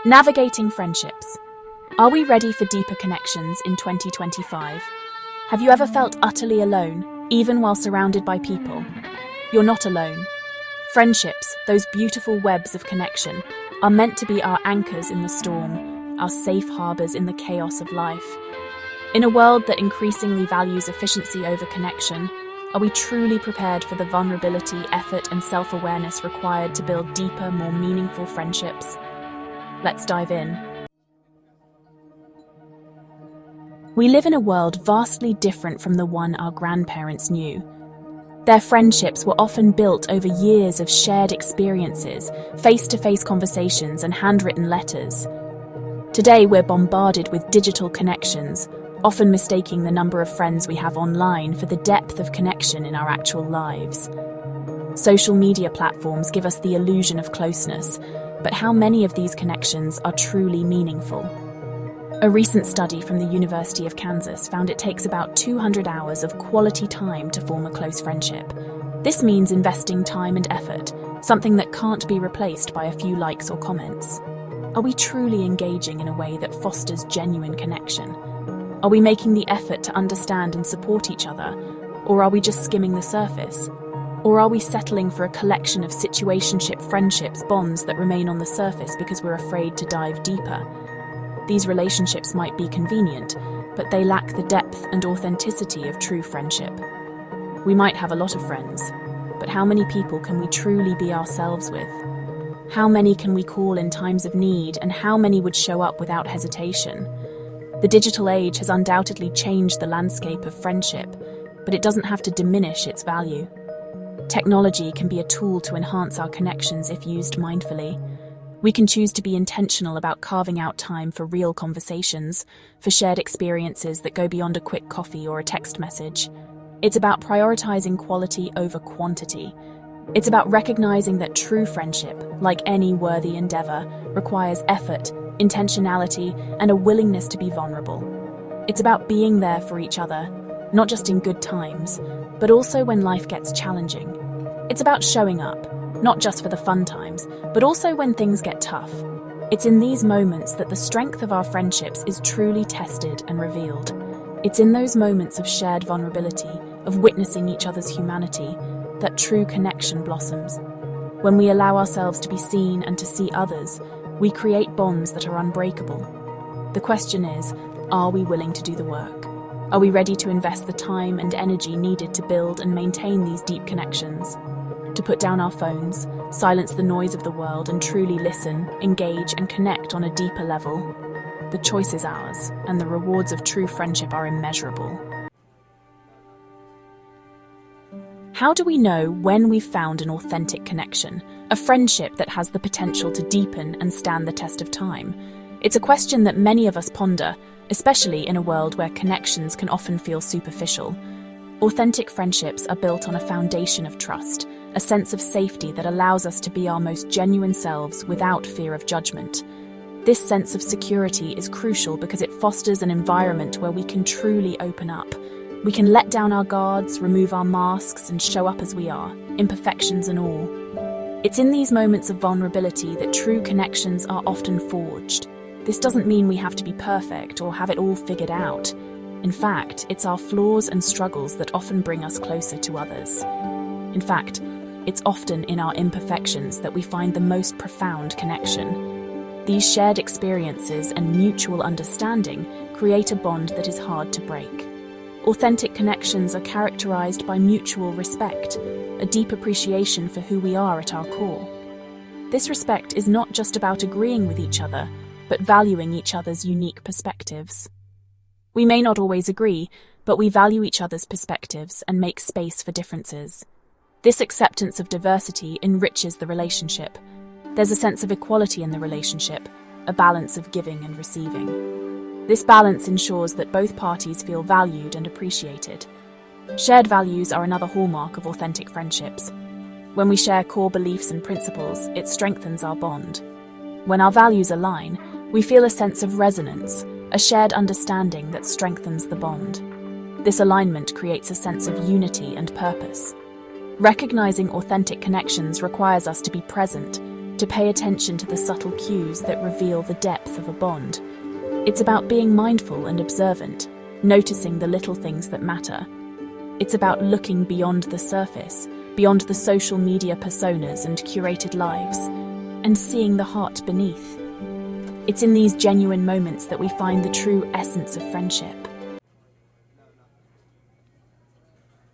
Navigating friendships. Are we ready for deeper connections in 2025? Have you ever felt utterly alone, even while surrounded by people? You're not alone. Friendships, those beautiful webs of connection, are meant to be our anchors in the storm, our safe harbors in the chaos of life. In a world that increasingly values efficiency over connection, are we truly prepared for the vulnerability, effort, and self-awareness required to build deeper, more meaningful friendships? Let's dive in. We live in a world vastly different from the one our grandparents knew. Their friendships were often built over years of shared experiences, face-to-face conversations, and handwritten letters. Today, we're bombarded with digital connections, often mistaking the number of friends we have online for the depth of connection in our actual lives. Social media platforms give us the illusion of closeness, but how many of these connections are truly meaningful? A recent study from the University of Kansas found it takes about 200 hours of quality time to form a close friendship. This means investing time and effort, something that can't be replaced by a few likes or comments. Are we truly engaging in a way that fosters genuine connection? Are we making the effort to understand and support each other, or are we just skimming the surface? Or are we settling for a collection of situationship friendships, bonds that remain on the surface because we're afraid to dive deeper? These relationships might be convenient, but they lack the depth and authenticity of true friendship. We might have a lot of friends, but how many people can we truly be ourselves with? How many can we call in times of need, and how many would show up without hesitation? The digital age has undoubtedly changed the landscape of friendship, but it doesn't have to diminish its value. Technology can be a tool to enhance our connections if used mindfully. We can choose to be intentional about carving out time for real conversations, for shared experiences that go beyond a quick coffee or a text message. It's about prioritizing quality over quantity. It's about recognizing that true friendship, like any worthy endeavor, requires effort, intentionality, and a willingness to be vulnerable. It's about being there for each other, not just in good times, but also when life gets challenging. It's about showing up, not just for the fun times, but also when things get tough. It's in these moments that the strength of our friendships is truly tested and revealed. It's in those moments of shared vulnerability, of witnessing each other's humanity, that true connection blossoms. When we allow ourselves to be seen and to see others, we create bonds that are unbreakable. The question is, are we willing to do the work? Are we ready to invest the time and energy needed to build and maintain these deep connections? To put down our phones, silence the noise of the world, and truly listen, engage, and connect on a deeper level? The choice is ours, and the rewards of true friendship are immeasurable. How do we know when we've found an authentic connection, a friendship that has the potential to deepen and stand the test of time? It's a question that many of us ponder, especially in a world where connections can often feel superficial. Authentic friendships are built on a foundation of trust, a sense of safety that allows us to be our most genuine selves without fear of judgment. This sense of security is crucial because it fosters an environment where we can truly open up. We can let down our guards, remove our masks, and show up as we are, imperfections and all. It's in these moments of vulnerability that true connections are often forged. This doesn't mean we have to be perfect or have it all figured out. In fact, it's our flaws and struggles that often bring us closer to others. In fact, it's often in our imperfections that we find the most profound connection. These shared experiences and mutual understanding create a bond that is hard to break. Authentic connections are characterized by mutual respect, a deep appreciation for who we are at our core. This respect is not just about agreeing with each other, but valuing each other's unique perspectives. We may not always agree, but we value each other's perspectives and make space for differences. This acceptance of diversity enriches the relationship. There's a sense of equality in the relationship, a balance of giving and receiving. This balance ensures that both parties feel valued and appreciated. Shared values are another hallmark of authentic friendships. When we share core beliefs and principles, it strengthens our bond. When our values align, we feel a sense of resonance, a shared understanding that strengthens the bond. This alignment creates a sense of unity and purpose. Recognizing authentic connections requires us to be present, to pay attention to the subtle cues that reveal the depth of a bond. It's about being mindful and observant, noticing the little things that matter. It's about looking beyond the surface, beyond the social media personas and curated lives, and seeing the heart beneath. It's in these genuine moments that we find the true essence of friendship.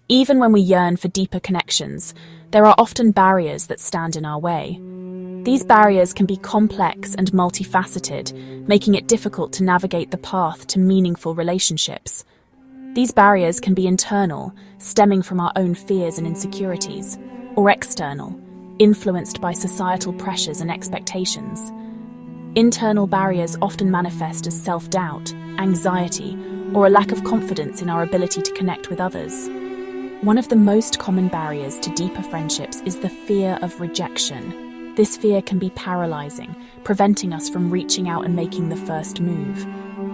Even when we yearn for deeper connections, there are often barriers that stand in our way. These barriers can be complex and multifaceted, making it difficult to navigate the path to meaningful relationships. These barriers can be internal, stemming from our own fears and insecurities, or external, influenced by societal pressures and expectations. Internal barriers often manifest as self-doubt, anxiety, or a lack of confidence in our ability to connect with others. One of the most common barriers to deeper friendships is the fear of rejection. This fear can be paralyzing, preventing us from reaching out and making the first move.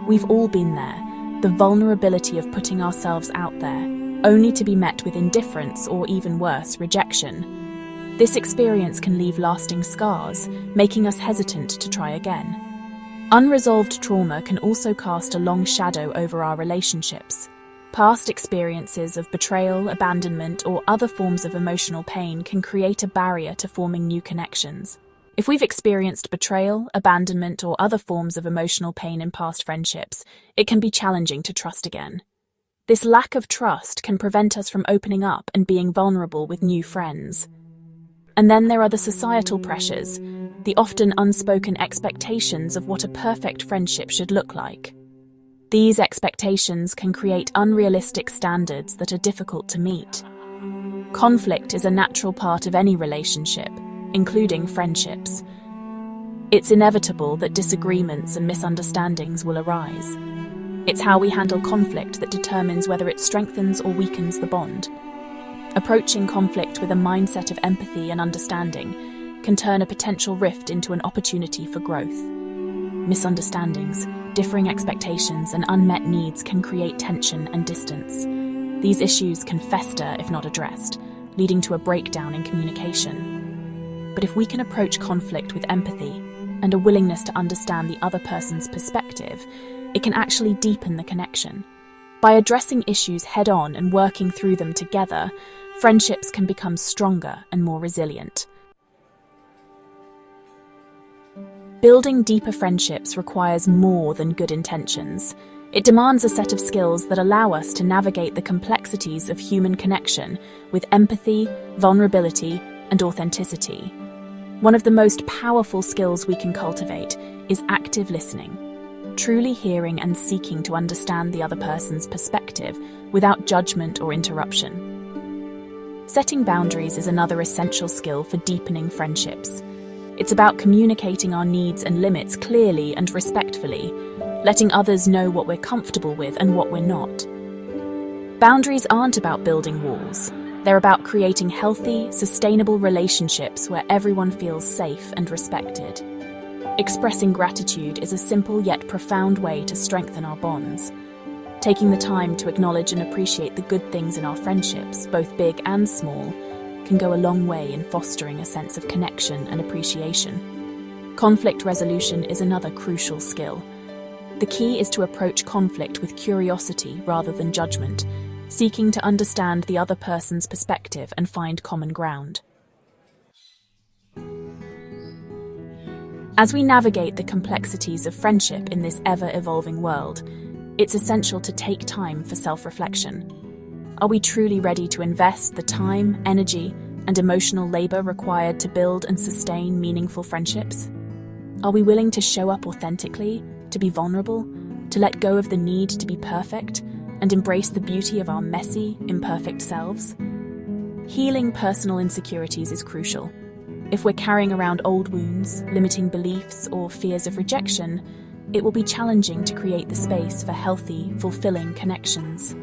We've all been there, the vulnerability of putting ourselves out there, only to be met with indifference or even worse, rejection. This experience can leave lasting scars, making us hesitant to try again. Unresolved trauma can also cast a long shadow over our relationships. Past experiences of betrayal, abandonment, or other forms of emotional pain can create a barrier to forming new connections. If we've experienced betrayal, abandonment, or other forms of emotional pain in past friendships, it can be challenging to trust again. This lack of trust can prevent us from opening up and being vulnerable with new friends. And then there are the societal pressures, the often unspoken expectations of what a perfect friendship should look like. These expectations can create unrealistic standards that are difficult to meet. Conflict is a natural part of any relationship, including friendships. It's inevitable that disagreements and misunderstandings will arise. It's how we handle conflict that determines whether it strengthens or weakens the bond. Approaching conflict with a mindset of empathy and understanding can turn a potential rift into an opportunity for growth. Misunderstandings, differing expectations, and unmet needs can create tension and distance. These issues can fester if not addressed, leading to a breakdown in communication. But if we can approach conflict with empathy and a willingness to understand the other person's perspective, it can actually deepen the connection. By addressing issues head-on and working through them together, friendships can become stronger and more resilient. Building deeper friendships requires more than good intentions. It demands a set of skills that allow us to navigate the complexities of human connection with empathy, vulnerability, and authenticity. One of the most powerful skills we can cultivate is active listening, truly hearing and seeking to understand the other person's perspective without judgment or interruption. Setting boundaries is another essential skill for deepening friendships. It's about communicating our needs and limits clearly and respectfully, letting others know what we're comfortable with and what we're not. Boundaries aren't about building walls. They're about creating healthy, sustainable relationships where everyone feels safe and respected. Expressing gratitude is a simple yet profound way to strengthen our bonds. Taking the time to acknowledge and appreciate the good things in our friendships, both big and small, can go a long way in fostering a sense of connection and appreciation. Conflict resolution is another crucial skill. The key is to approach conflict with curiosity rather than judgment, seeking to understand the other person's perspective and find common ground. As we navigate the complexities of friendship in this ever-evolving world, it's essential to take time for self-reflection. Are we truly ready to invest the time, energy, and emotional labor required to build and sustain meaningful friendships? Are we willing to show up authentically, to be vulnerable, to let go of the need to be perfect, and embrace the beauty of our messy, imperfect selves? Healing personal insecurities is crucial. If we're carrying around old wounds, limiting beliefs, or fears of rejection, it will be challenging to create the space for healthy, fulfilling connections.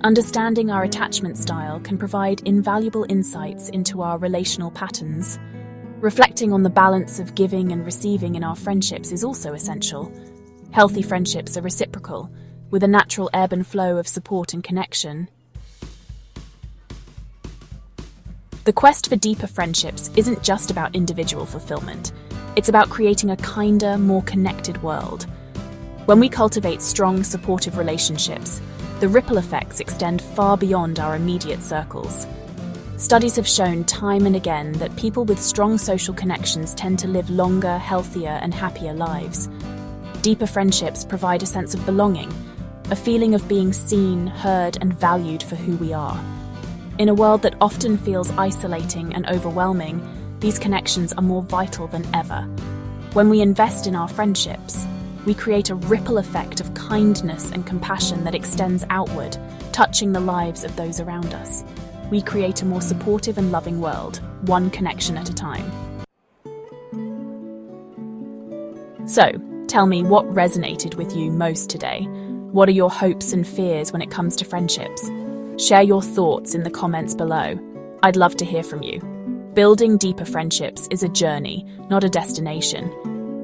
Understanding our attachment style can provide invaluable insights into our relational patterns. Reflecting on the balance of giving and receiving in our friendships is also essential. Healthy friendships are reciprocal, with a natural ebb and flow of support and connection. The quest for deeper friendships isn't just about individual fulfillment. It's about creating a kinder, more connected world. When we cultivate strong, supportive relationships, the ripple effects extend far beyond our immediate circles. Studies have shown time and again that people with strong social connections tend to live longer, healthier, and happier lives. Deeper friendships provide a sense of belonging, a feeling of being seen, heard, and valued for who we are. In a world that often feels isolating and overwhelming, these connections are more vital than ever. When we invest in our friendships, we create a ripple effect of kindness and compassion that extends outward, touching the lives of those around us. We create a more supportive and loving world, one connection at a time. So, tell me what resonated with you most today. What are your hopes and fears when it comes to friendships? Share your thoughts in the comments below. I'd love to hear from you. Building deeper friendships is a journey, not a destination.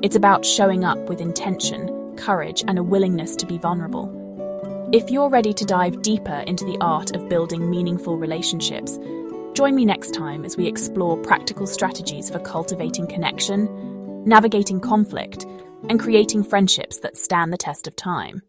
It's about showing up with intention, courage, and a willingness to be vulnerable. If you're ready to dive deeper into the art of building meaningful relationships, join me next time as we explore practical strategies for cultivating connection, navigating conflict, and creating friendships that stand the test of time.